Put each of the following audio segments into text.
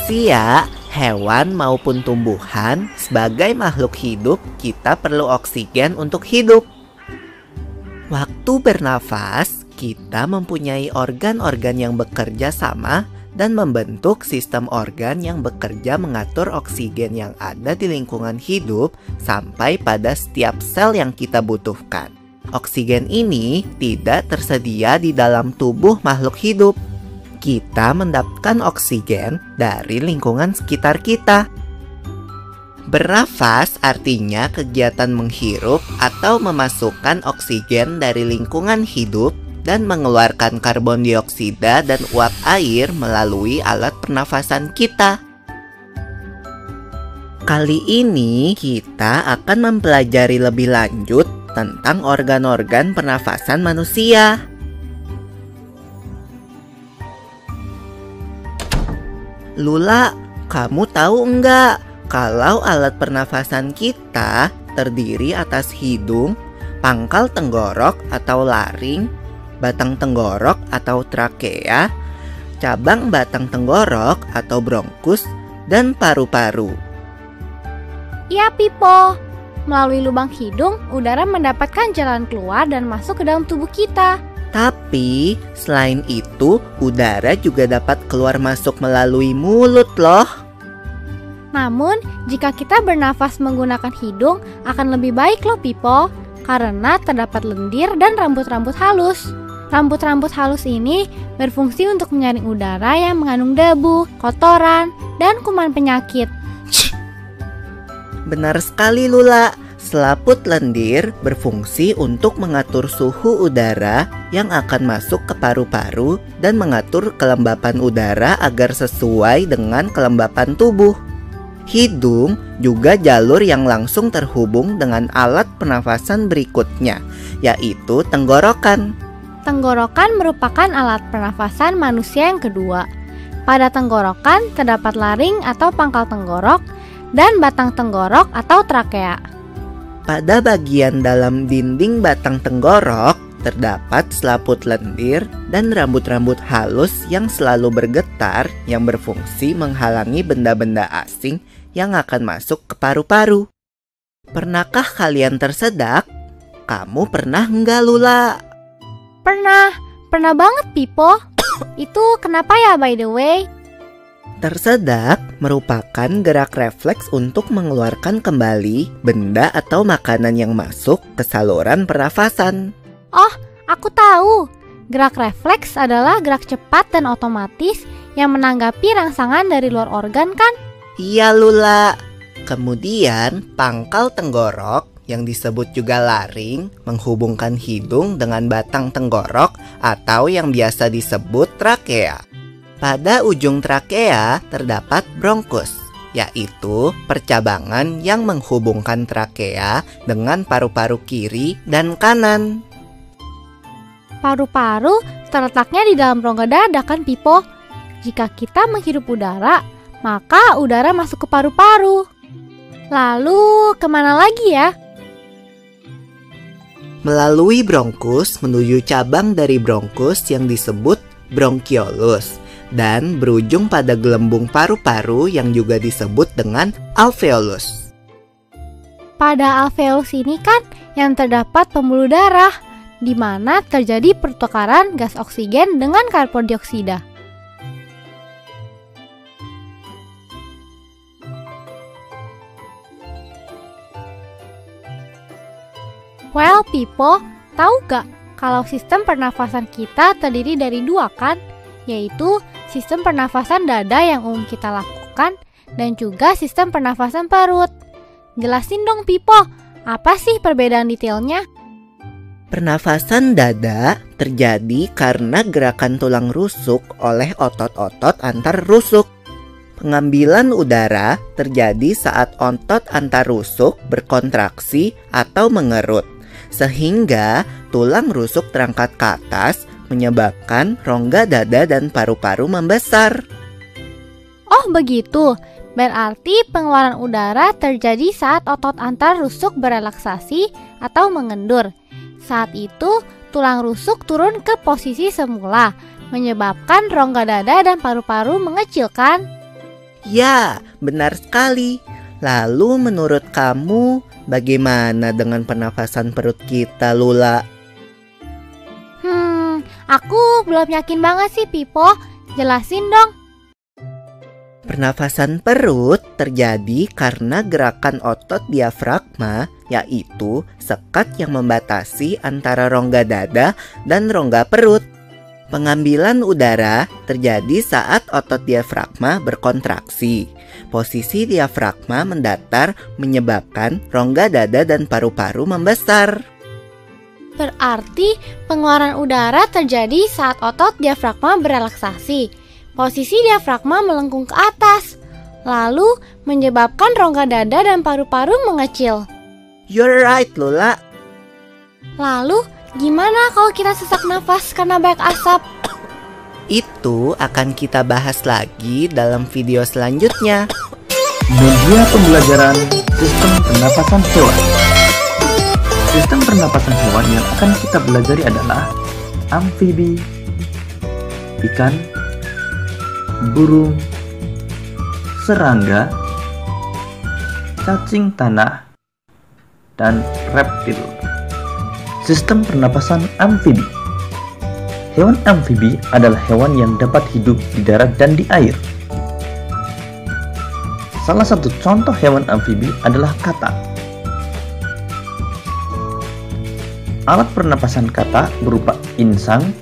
Manusia, hewan maupun tumbuhan, sebagai makhluk hidup, kita perlu oksigen untuk hidup. Waktu bernafas, kita mempunyai organ-organ yang bekerja sama dan membentuk sistem organ yang bekerja mengatur oksigen yang ada di lingkungan hidup sampai pada setiap sel yang kita butuhkan. Oksigen ini tidak tersedia di dalam tubuh makhluk hidup. Kita mendapatkan oksigen dari lingkungan sekitar kita. Bernafas artinya kegiatan menghirup atau memasukkan oksigen dari lingkungan hidup dan mengeluarkan karbon dioksida dan uap air melalui alat pernafasan kita. Kali ini kita akan mempelajari lebih lanjut tentang organ-organ pernafasan manusia. Lula, kamu tahu enggak kalau alat pernafasan kita terdiri atas hidung, pangkal tenggorok atau laring, batang tenggorok atau trakea, cabang batang tenggorok atau bronkus, dan paru-paru. Iya, Pipo. Melalui lubang hidung, udara mendapatkan jalan keluar dan masuk ke dalam tubuh kita. Tapi, selain itu, udara juga dapat keluar masuk melalui mulut loh. Namun, jika kita bernafas menggunakan hidung, akan lebih baik loh, Pipo. Karena terdapat lendir dan rambut-rambut halus. Rambut-rambut halus ini berfungsi untuk menyaring udara yang mengandung debu, kotoran, dan kuman penyakit. Benar sekali, Lula. Selaput lendir berfungsi untuk mengatur suhu udara yang akan masuk ke paru-paru dan mengatur kelembapan udara agar sesuai dengan kelembapan tubuh. Hidung juga jalur yang langsung terhubung dengan alat pernafasan berikutnya, yaitu tenggorokan. Tenggorokan merupakan alat pernafasan manusia yang kedua. Pada tenggorokan terdapat laring atau pangkal tenggorok dan batang tenggorok atau trakea. Pada bagian dalam dinding batang tenggorok terdapat selaput lendir dan rambut-rambut halus yang selalu bergetar yang berfungsi menghalangi benda-benda asing yang akan masuk ke paru-paru. Pernahkah kalian tersedak? Kamu pernah enggak, Lula? Pernah banget, Pipo. Itu kenapa ya, by the way? Tersedak merupakan gerak refleks untuk mengeluarkan kembali benda atau makanan yang masuk ke saluran pernafasan. Oh, aku tahu. Gerak refleks adalah gerak cepat dan otomatis yang menanggapi rangsangan dari luar organ, kan? Iya, Lula. Kemudian, pangkal tenggorok yang disebut juga laring menghubungkan hidung dengan batang tenggorok atau yang biasa disebut trakea. Pada ujung trakea terdapat bronkus, yaitu percabangan yang menghubungkan trakea dengan paru-paru kiri dan kanan. Paru-paru terletaknya di dalam rongga dada, kan, Pipo? Jika kita menghirup udara, maka udara masuk ke paru-paru. Lalu kemana lagi ya? Melalui bronkus menuju cabang dari bronkus yang disebut bronkiolus dan berujung pada gelembung paru-paru yang juga disebut dengan alveolus. Pada alveolus ini kan yang terdapat pembuluh darah, di mana terjadi pertukaran gas oksigen dengan karbon dioksida. Well, Pipo, tahu gak kalau sistem pernafasan kita terdiri dari dua, kan? Yaitu sistem pernafasan dada yang umum kita lakukan dan juga sistem pernafasan perut. Jelasin dong, Pipo, apa sih perbedaan detailnya? Pernafasan dada terjadi karena gerakan tulang rusuk oleh otot-otot antar rusuk. Pengambilan udara terjadi saat otot antar rusuk berkontraksi atau mengerut, sehingga tulang rusuk terangkat ke atas, menyebabkan rongga dada dan paru-paru membesar. Oh begitu, berarti pengeluaran udara terjadi saat otot antar rusuk berelaksasi atau mengendur. Saat itu, tulang rusuk turun ke posisi semula, menyebabkan rongga dada dan paru-paru mengecilkan. Ya, benar sekali. Lalu menurut kamu, bagaimana dengan pernafasan perut kita, Lula? Aku belum yakin banget sih, Pipo. Jelasin dong. Pernafasan perut terjadi karena gerakan otot diafragma, yaitu sekat yang membatasi antara rongga dada dan rongga perut. Pengambilan udara terjadi saat otot diafragma berkontraksi. Posisi diafragma mendatar menyebabkan rongga dada dan paru-paru membesar. Berarti pengeluaran udara terjadi saat otot diafragma berelaksasi. Posisi diafragma melengkung ke atas, lalu menyebabkan rongga dada dan paru-paru mengecil. You're right, Lula. Lalu, gimana kalau kita sesak nafas karena banyak asap? Itu akan kita bahas lagi dalam video selanjutnya. Media pembelajaran sistem pernapasan hewan. Sistem pernapasan hewan yang akan kita pelajari adalah amfibi, ikan, burung, serangga, cacing tanah, dan reptil. Sistem pernapasan amfibi. Hewan amfibi adalah hewan yang dapat hidup di darat dan di air. Salah satu contoh hewan amfibi adalah katak. Alat pernapasan katak berupa insang,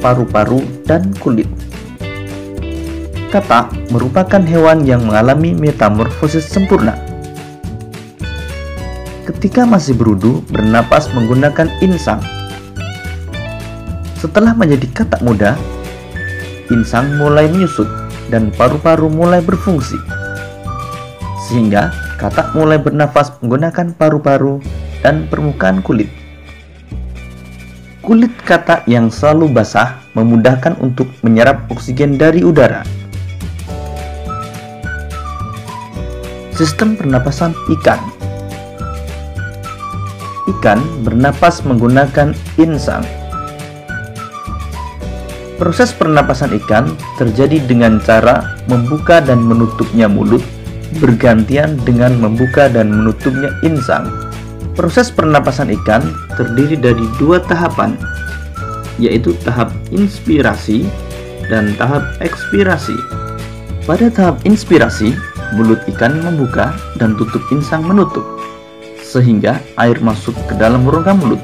paru-paru, dan kulit. Katak merupakan hewan yang mengalami metamorfosis sempurna. Ketika masih berudu, bernapas menggunakan insang. Setelah menjadi katak muda, insang mulai menyusut dan paru-paru mulai berfungsi. Sehingga katak mulai bernafas menggunakan paru-paru dan permukaan kulit. Kulit katak yang selalu basah memudahkan untuk menyerap oksigen dari udara. Sistem pernapasan ikan. Ikan bernapas menggunakan insang. Proses pernapasan ikan terjadi dengan cara membuka dan menutupnya mulut bergantian dengan membuka dan menutupnya insang. Proses pernapasan ikan terdiri dari dua tahapan, yaitu tahap inspirasi dan tahap ekspirasi. Pada tahap inspirasi, mulut ikan membuka dan tutup insang menutup, sehingga air masuk ke dalam rongga mulut.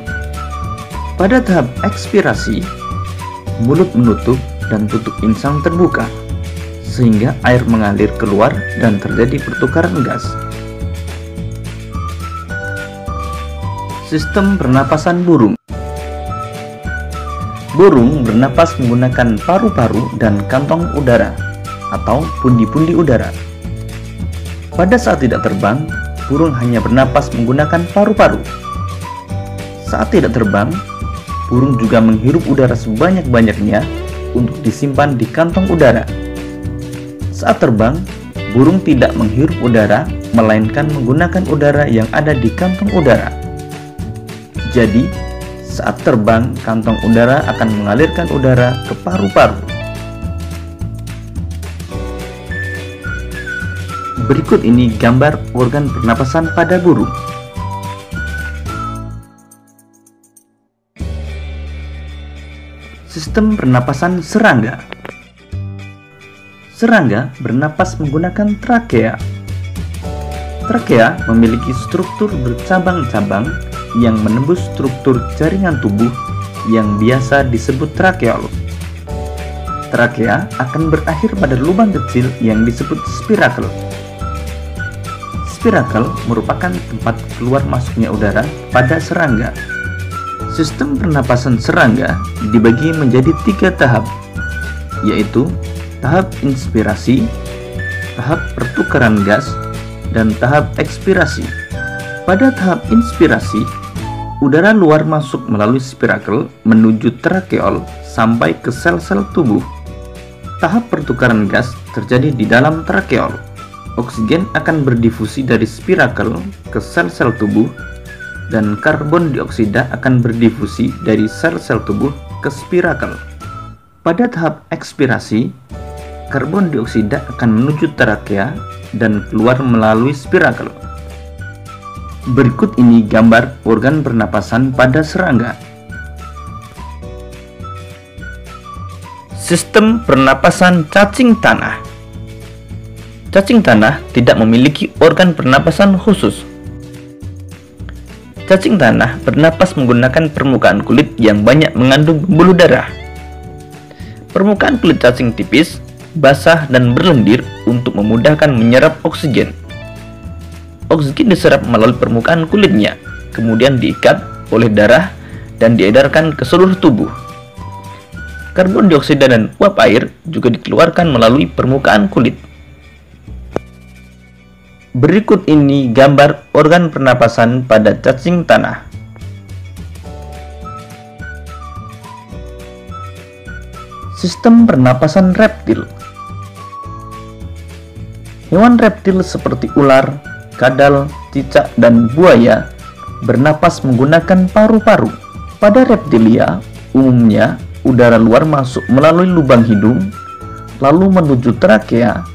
Pada tahap ekspirasi, mulut menutup dan tutup insang terbuka, sehingga air mengalir keluar dan terjadi pertukaran gas. Sistem pernapasan burung. Burung bernapas menggunakan paru-paru dan kantong udara atau pundi-pundi udara. Pada saat tidak terbang, burung hanya bernapas menggunakan paru-paru. Saat tidak terbang, burung juga menghirup udara sebanyak-banyaknya untuk disimpan di kantong udara. Saat terbang, burung tidak menghirup udara, melainkan menggunakan udara yang ada di kantong udara. Jadi, saat terbang, kantong udara akan mengalirkan udara ke paru-paru. Berikut ini gambar organ pernapasan pada burung. Sistem pernapasan serangga. Serangga bernapas menggunakan trakea. Trakea memiliki struktur bercabang-cabang yang menembus struktur jaringan tubuh yang biasa disebut trakeol. Trakea akan berakhir pada lubang kecil yang disebut spirakel. Spirakel merupakan tempat keluar masuknya udara pada serangga. Sistem pernapasan serangga dibagi menjadi 3 tahap, yaitu tahap inspirasi, tahap pertukaran gas, dan tahap ekspirasi. Pada tahap inspirasi, udara luar masuk melalui spirakel menuju trakeol sampai ke sel-sel tubuh. Tahap pertukaran gas terjadi di dalam trakeol. Oksigen akan berdifusi dari spirakel ke sel-sel tubuh, dan karbon dioksida akan berdifusi dari sel-sel tubuh ke spirakel. Pada tahap ekspirasi, karbon dioksida akan menuju trakea dan keluar melalui spirakel. Berikut ini gambar organ pernapasan pada serangga. Sistem pernapasan cacing tanah. Cacing tanah tidak memiliki organ pernapasan khusus. Cacing tanah bernapas menggunakan permukaan kulit yang banyak mengandung pembuluh darah. Permukaan kulit cacing tipis, basah, dan berlendir untuk memudahkan menyerap oksigen. Oksigen diserap melalui permukaan kulitnya, kemudian diikat oleh darah dan diedarkan ke seluruh tubuh. Karbon dioksida dan uap air juga dikeluarkan melalui permukaan kulit. Berikut ini gambar organ pernapasan pada cacing tanah. Sistem pernapasan reptil. Hewan reptil seperti ular, kadal, cicak, dan buaya bernapas menggunakan paru-paru. Pada reptilia, umumnya udara luar masuk melalui lubang hidung, lalu menuju trakea,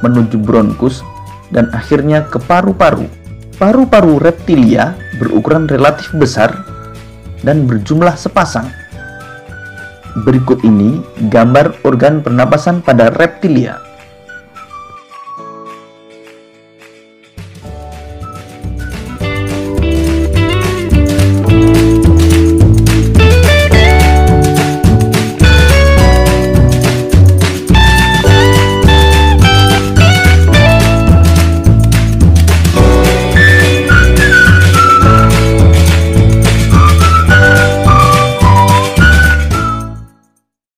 menuju bronkus, dan akhirnya ke paru-paru. Paru-paru reptilia berukuran relatif besar dan berjumlah sepasang. Berikut ini gambar organ pernapasan pada reptilia.